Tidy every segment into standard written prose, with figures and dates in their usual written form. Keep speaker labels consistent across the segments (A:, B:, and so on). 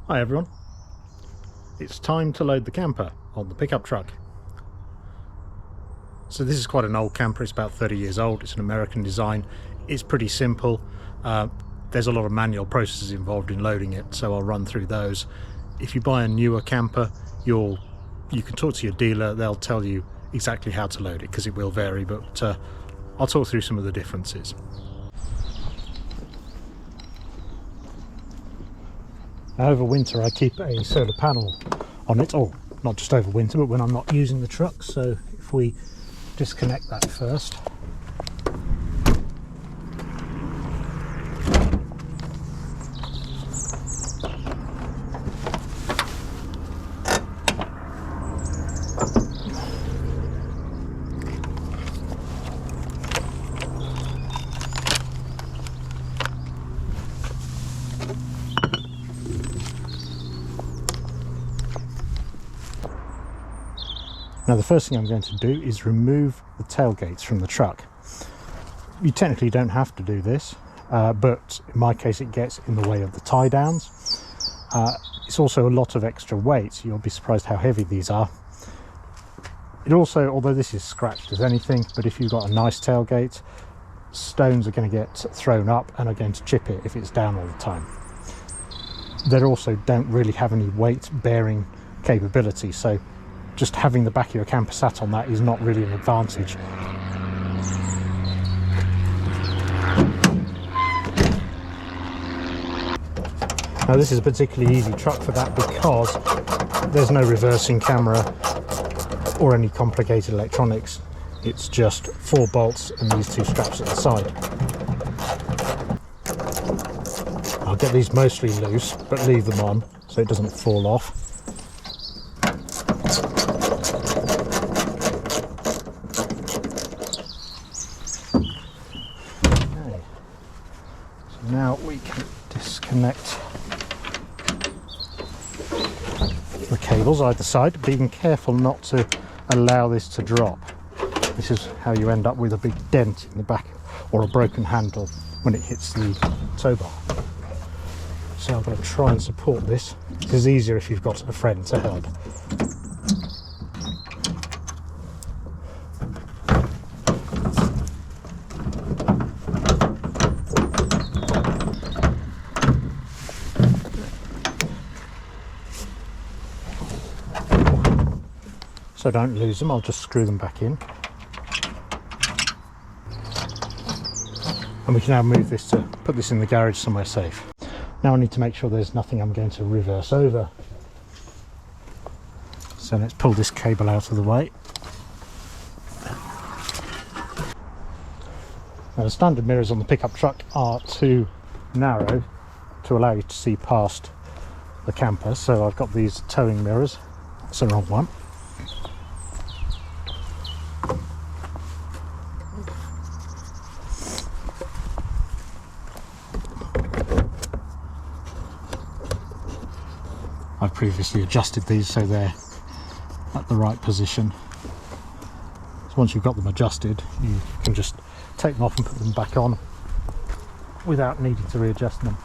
A: Hi everyone, it's time to load the camper on the pickup truck. So this is quite an old camper, it's about 30 years old, it's an American design, it's pretty simple. There's a lot of manual processes involved in loading it, so I'll run through those. If you buy a newer camper, you can talk to your dealer, they'll tell you exactly how to load it because it will vary, but I'll talk through some of the differences. Over winter I keep a solar panel on it, or not just over winter but when I'm not using the truck. So if we disconnect that first, now the first thing I'm going to do is remove the tailgates from the truck. You technically don't have to do this, but in my case it gets in the way of the tie downs. It's also a lot of extra weight, you'll be surprised how heavy these are. It also, although this is scratched as anything, but if you've got a nice tailgate, stones are going to get thrown up and are going to chip it if it's down all the time. They also don't really have any weight bearing capability, so just having the back of your camper sat on that is not really an advantage. Now this is a particularly easy truck for that because there's no reversing camera or any complicated electronics. It's just 4 bolts and these 2 straps at the side. I'll get these mostly loose but leave them on so it doesn't fall off. Now we can disconnect the cables either side, being careful not to allow this to drop. This is how you end up with a big dent in the back or a broken handle when it hits the tow bar. So I'm going to try and support this. This is easier if you've got a friend to help. So don't lose them, I'll just screw them back in. And we can now move this to put this in the garage somewhere safe. Now I need to make sure there's nothing I'm going to reverse over. So let's pull this cable out of the way. Now the standard mirrors on the pickup truck are too narrow to allow you to see past the camper, so I've got these towing mirrors. That's the wrong one. I've previously adjusted these so they're at the right position. So once you've got them adjusted, you can just take them off and put them back on without needing to readjust them.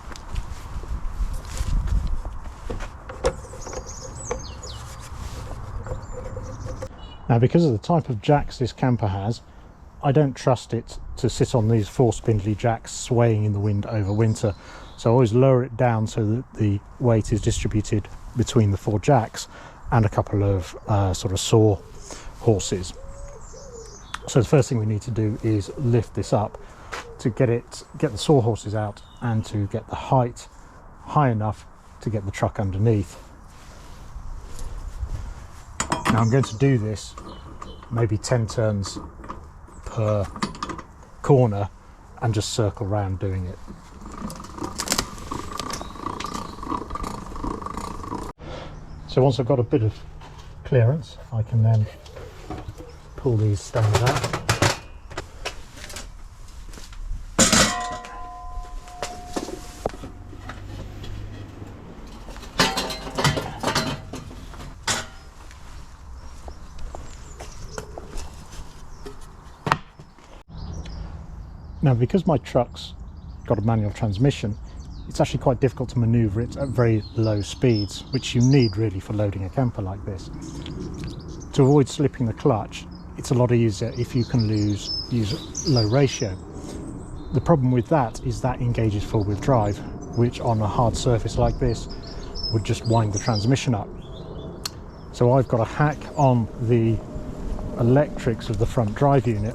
A: Now, because of the type of jacks this camper has, I don't trust it to sit on these 4 spindly jacks swaying in the wind over winter. So I always lower it down so that the weight is distributed between the 4 jacks and a couple of sort of saw horses. So the first thing we need to do is lift this up to get the saw horses out and to get the height high enough to get the truck underneath. Now I'm going to do this maybe 10 turns per corner and just circle around doing it. So once I've got a bit of clearance, I can then pull these stones out. Now, because my truck's got a manual transmission, it's actually quite difficult to maneuver it at very low speeds, which you need really for loading a camper like this. To avoid slipping the clutch, it's a lot easier if you can use low ratio. The problem with that is that engages four-wheel drive, which on a hard surface like this would just wind the transmission up. So I've got a hack on the electrics of the front drive unit,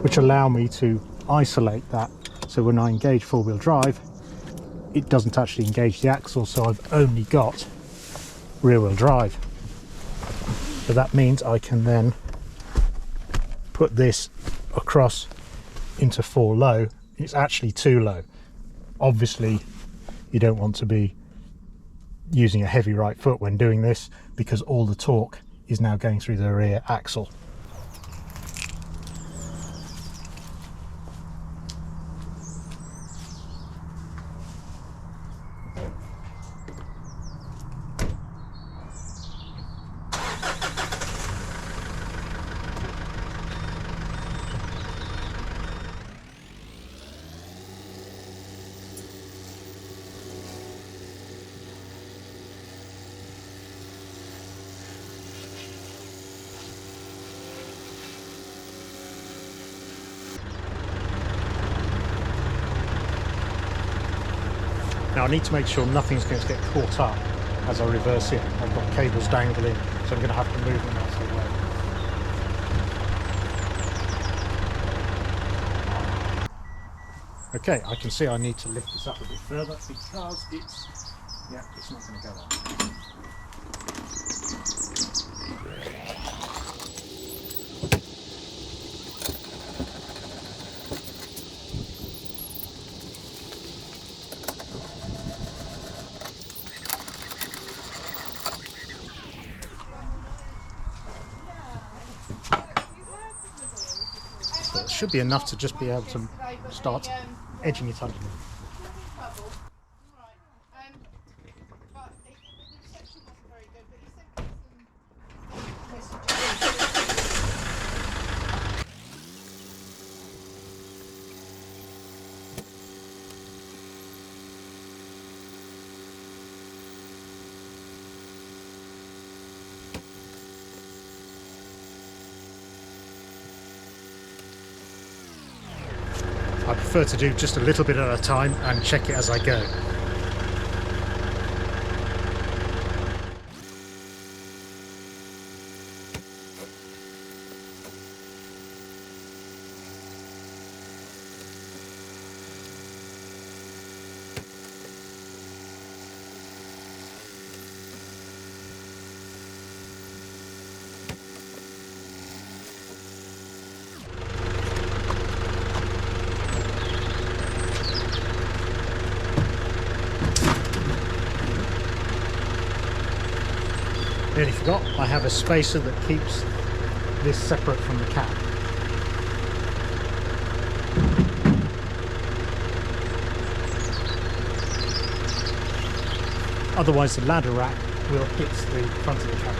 A: which allow me to isolate that, so when I engage four-wheel drive it doesn't actually engage the axle, so I've only got rear-wheel drive. So that means I can then put this across into 4 low. It's actually 2 low. Obviously you don't want to be using a heavy right foot when doing this, because all the torque is now going through the rear axle. Now I need to make sure nothing's going to get caught up as I reverse it. I've got cables dangling, so I'm going to have to move them out of the way. Okay, I can see I need to lift this up a bit further because it's not going to go on. It should be enough to just be able to start edging it underneath. I prefer to do just a little bit at a time and check it as I go. Nearly forgot, I have a spacer that keeps this separate from the cab. Otherwise the ladder rack will hit the front of the cab.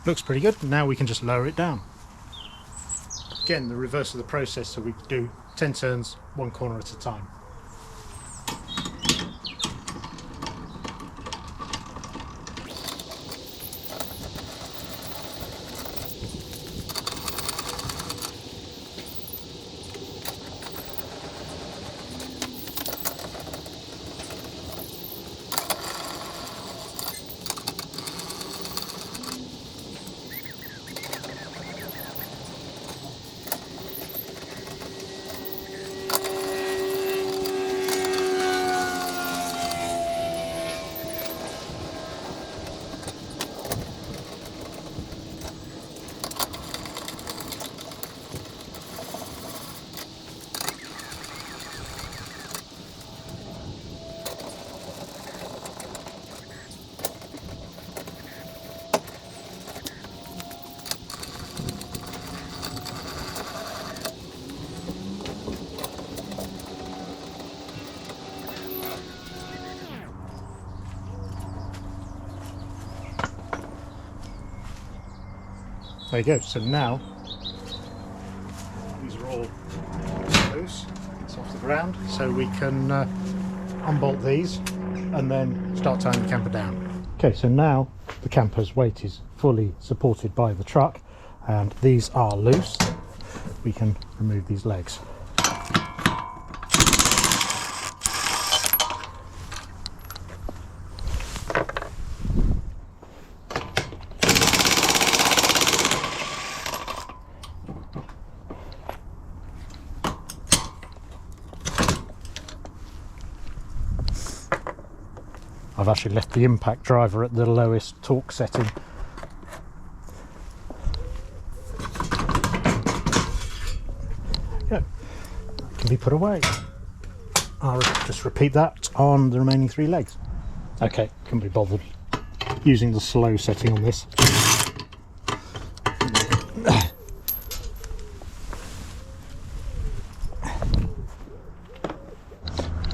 A: Looks pretty good. Now we can just lower it down. Again, the reverse of the process, so we do 10 turns, 1 corner at a time. There you go. So now these are all loose. It's off the ground, so we can unbolt these and then start tying the camper down. Okay, so now the camper's weight is fully supported by the truck and these are loose. We can remove these legs. I've actually left the impact driver at the lowest torque setting. Yeah, that can be put away. I'll just repeat that on the remaining 3 legs. Okay, couldn't be bothered using the slow setting on this.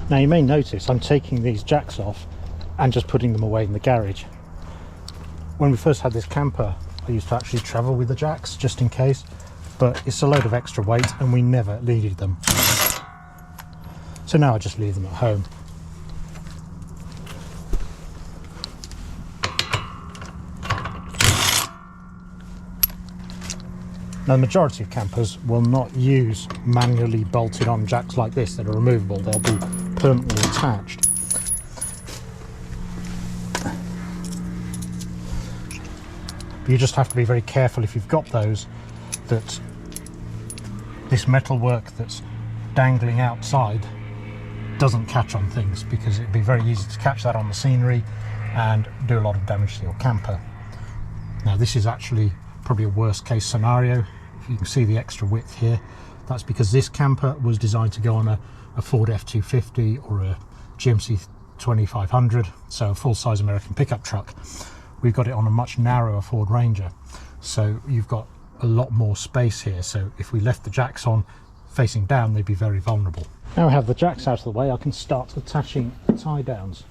A: Now you may notice I'm taking these jacks off and just putting them away in the garage. When we first had this camper, I used to actually travel with the jacks just in case, but it's a load of extra weight and we never needed them. So now I just leave them at home. Now the majority of campers will not use manually bolted on jacks like this that are removable. They'll be permanently attached. You just have to be very careful if you've got those, that this metalwork that's dangling outside doesn't catch on things, because it'd be very easy to catch that on the scenery and do a lot of damage to your camper. Now this is actually probably a worst case scenario. If you can see the extra width here, that's because this camper was designed to go on a Ford F-250 or a GMC 2500, so a full-size American pickup truck. We've got it on a much narrower Ford Ranger, so you've got a lot more space here, so if we left the jacks on facing down, they'd be very vulnerable. Now I have the jacks out of the way, I can start attaching the tie downs.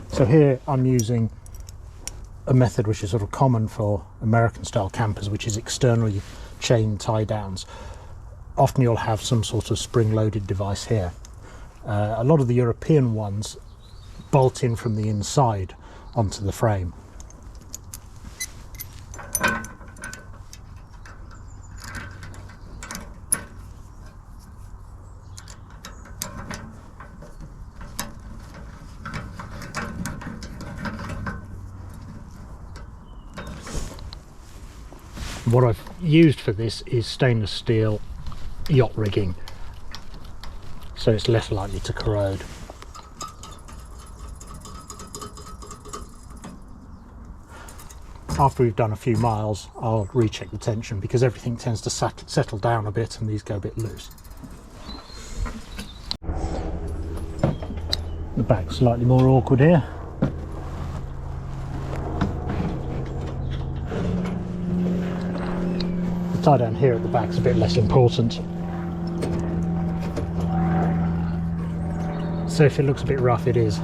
A: So here I'm using a method which is sort of common for American style campers, which is externally chained tie downs. Often you'll have some sort of spring loaded device here. A lot of the European ones bolt in from the inside onto the frame. What I've used for this is stainless steel yacht rigging, so it's less likely to corrode. After we've done a few miles, I'll recheck the tension, because everything tends to settle down a bit and these go a bit loose. The back's slightly more awkward here. The tie down here at the back's a bit less important. So if it looks a bit rough, it is.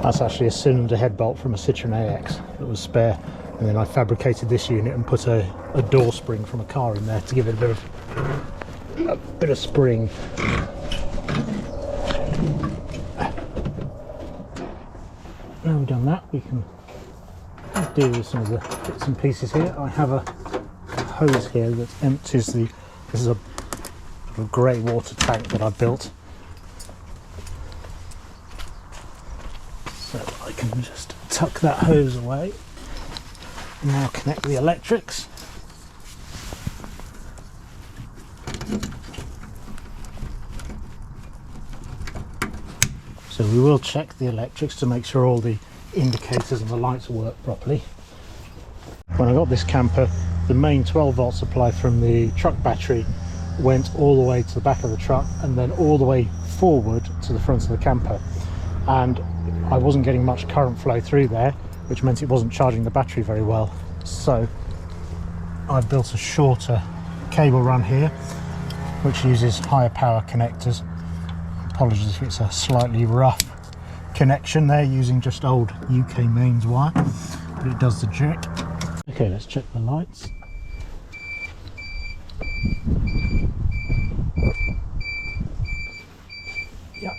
A: That's actually a cylinder head bolt from a Citroen AX that was spare, and then I fabricated this unit and put a door spring from a car in there to give it a bit of spring. Now we've done that, we can deal with some of the bits and pieces here. I have a hose here that empties this is a grey water tank that I built. So I can just tuck that hose away. Now connect the electrics. So we will check the electrics to make sure all the indicators and the lights work properly. When I got this camper, the main 12 volt supply from the truck battery went all the way to the back of the truck and then all the way forward to the front of the camper, and I wasn't getting much current flow through there, which meant it wasn't charging the battery very well. So I built a shorter cable run here which uses higher power connectors. Apologies if it's a slightly rough connection there using just old UK mains wire, but it does the trick. Okay, let's check the lights. Yep.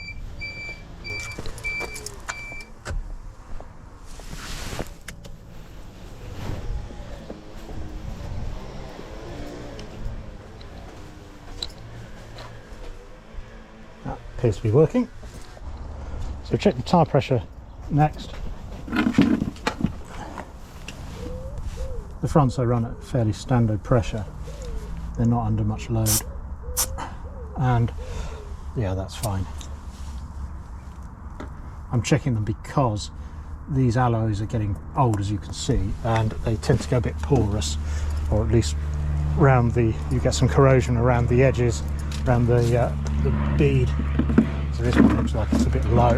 A: That appears to be working. So check the tyre pressure next. The fronts are run at fairly standard pressure. They're not under much load. And yeah, that's fine. I'm checking them because these alloys are getting old, as you can see, and they tend to go a bit porous, or at least around the, you get some corrosion around the edges, around the bead. So this one looks like it's a bit low.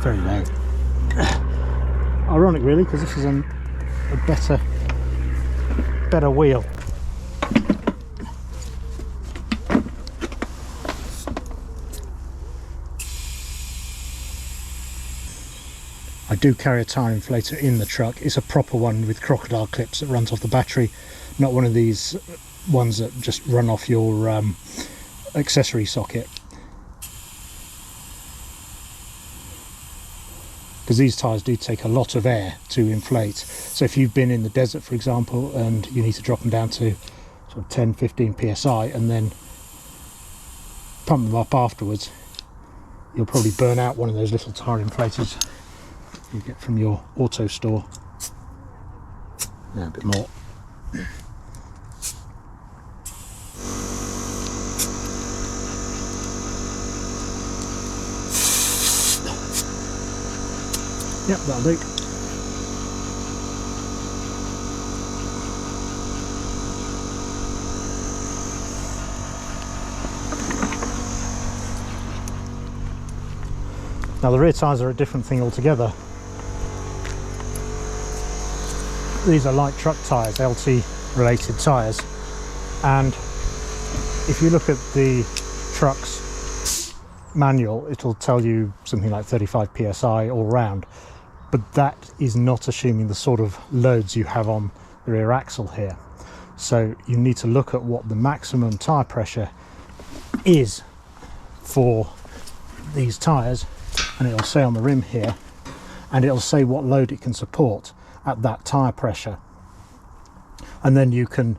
A: Very low. Ironic really, because this is a better wheel. I do carry a tyre inflator in the truck. It's a proper one with crocodile clips that runs off the battery, not one of these ones that just run off your accessory socket. Because these tyres do take a lot of air to inflate. So if you've been in the desert, for example, and you need to drop them down to sort of 10-15 psi and then pump them up afterwards, you'll probably burn out one of those little tyre inflators you get from your auto store. Yeah, a bit more. Yep, that'll do. Now the rear tyres are a different thing altogether. These are light truck tyres, LT related tyres, and if you look at the truck's manual, it'll tell you something like 35 psi all round. But that is not assuming the sort of loads you have on the rear axle here. So you need to look at what the maximum tyre pressure is for these tyres, and it'll say on the rim here, and it'll say what load it can support at that tyre pressure. And then you can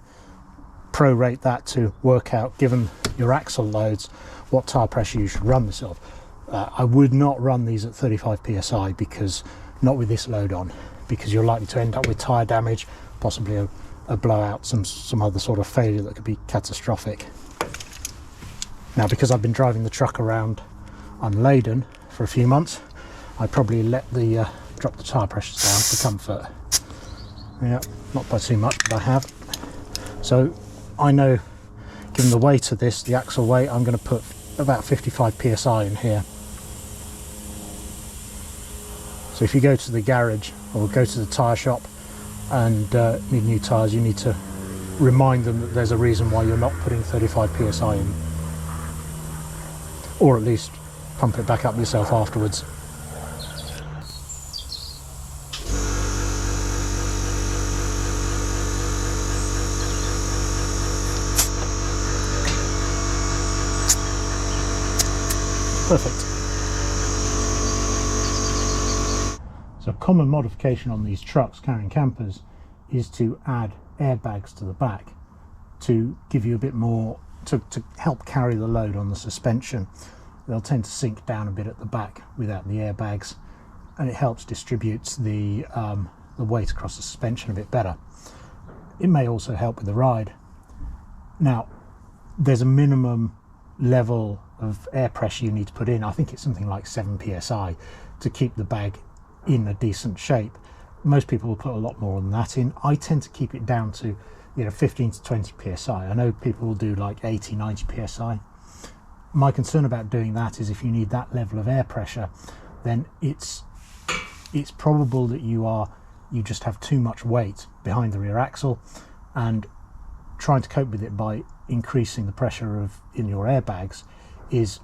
A: prorate that to work out, given your axle loads, what tyre pressure you should run this of. I would not run these at 35 psi, because not with this load on, because you're likely to end up with tyre damage, possibly a blowout, some other sort of failure that could be catastrophic. Now, because I've been driving the truck around unladen for a few months, I probably let the drop the tyre pressures down for comfort. Yeah, not by too much, but I have. So I know, given the weight of this, the axle weight, I'm going to put about 55 psi in here. So if you go to the garage or go to the tyre shop and need new tyres, you need to remind them that there's a reason why you're not putting 35 psi in, or at least pump it back up yourself afterwards. Perfect. So a common modification on these trucks carrying campers is to add airbags to the back to give you a bit more, to help carry the load on the suspension. They'll tend to sink down a bit at the back without the airbags, and it helps distribute the weight across the suspension a bit better. It may also help with the ride. Now, there's a minimum level of air pressure you need to put in. I think it's something like 7 psi to keep the bag in a decent shape. Most people will put a lot more than that in. I tend to keep it down to 15 to 20 psi. I know people will do like 80, 90 psi. My concern about doing that is if you need that level of air pressure, then it's it's probable that you just have too much weight behind the rear axle, and trying to cope with it by increasing the pressure in your airbags is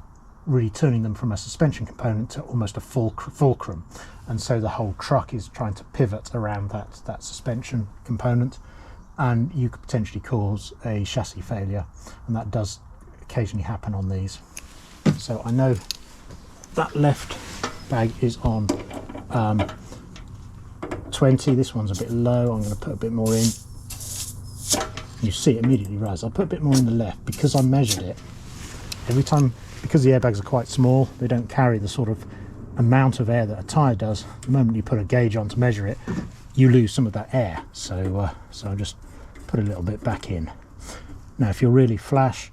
A: really turning them from a suspension component to almost a fulcrum, and so the whole truck is trying to pivot around that suspension component, and you could potentially cause a chassis failure, and that does occasionally happen on these. So I know that left bag is on 20. This one's a bit low. I'm going to put a bit more in. You see it immediately rise. I'll put a bit more in the left because I measured it. Every time, because the airbags are quite small, they don't carry the sort of amount of air that a tyre does. The moment you put a gauge on to measure it, you lose some of that air. So I'll just put a little bit back in. Now, if you're really flash,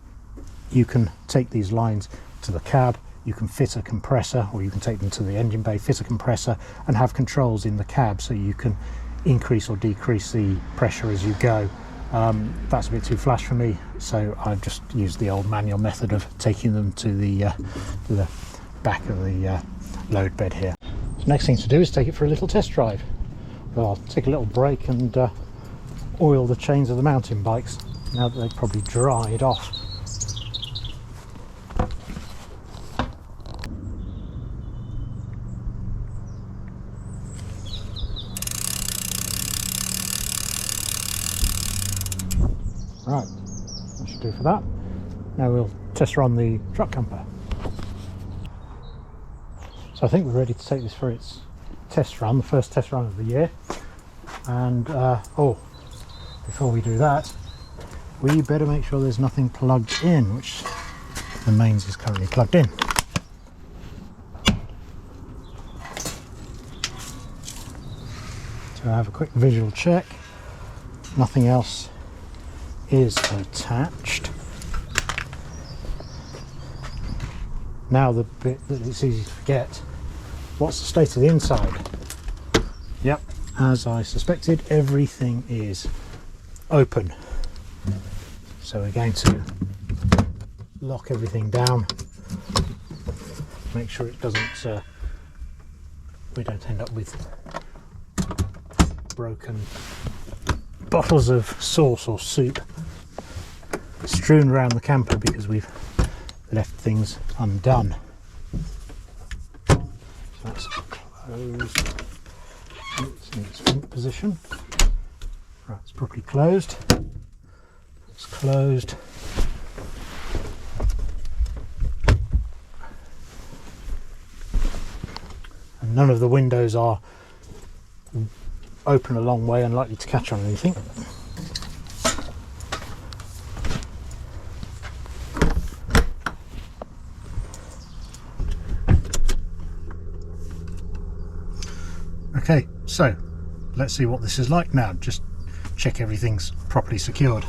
A: you can take these lines to the cab. You can fit a compressor, or you can take them to the engine bay, fit a compressor, and have controls in the cab so you can increase or decrease the pressure as you go. That's a bit too flash for me, so I've just used the old manual method of taking them to the back of the load bed here. So next thing to do is take it for a little test drive. Well, I'll take a little break and oil the chains of the mountain bikes now that they've probably dried off. Right, that should do for that. Now we'll test run the truck camper. So I think we're ready to take this for its test run, the first test run of the year. And before we do that, we better make sure there's nothing plugged in, which the mains is currently plugged in. So I have a quick visual check. Nothing else is attached. Now the bit that it's easy to forget, what's the state of the inside? Yep, as I suspected, everything is open. So we're going to lock everything down, make sure it doesn't, we don't end up with broken bottles of sauce or soup strewn around the camper because we've left things undone. So that's closed. It's in its front position. Right, it's properly closed. It's closed. And none of the windows are open a long way, unlikely to catch on anything. Okay, so let's see what this is like now. Just check everything's properly secured.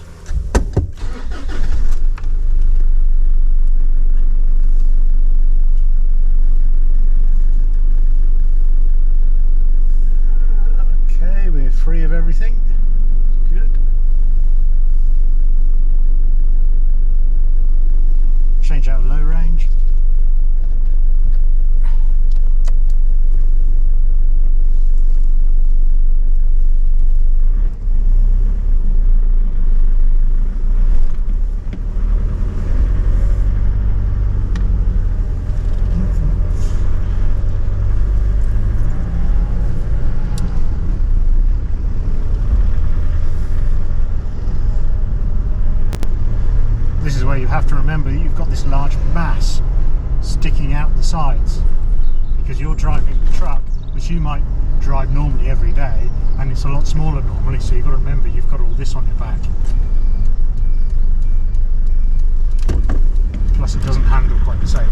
A: Okay, we're free of everything. Good. Change out of low range. This is where you have to remember that you've got this large mass sticking out the sides, because you're driving the truck, which you might drive normally every day, and it's a lot smaller normally, so you've got to remember you've got all this on your back. Plus it doesn't handle quite the same.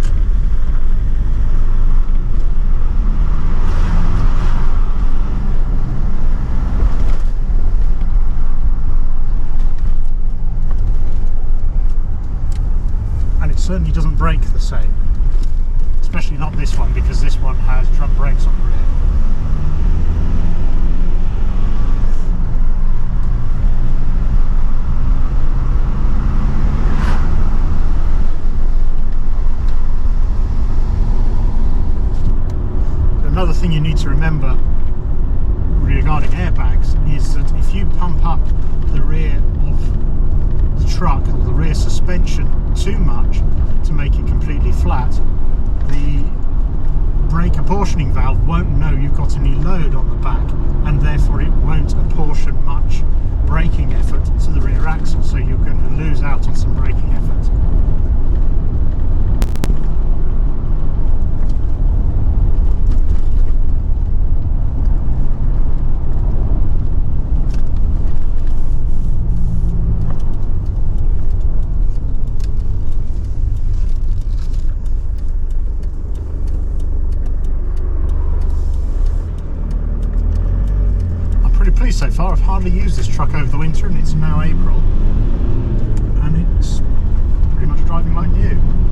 A: Certainly doesn't brake the same, especially not this one, because this one has drum brakes on the rear. Another thing you need to remember regarding airbags is that if you pump up the rear of the truck or the rear suspension too much to make it completely flat, the brake apportioning valve won't know you've got any load on the back, and therefore it won't apportion much braking effort to the rear axle, so you're going to lose out on some braking effort. Pleased so far. I've hardly used this truck over the winter, and it's now April and it's pretty much driving like new.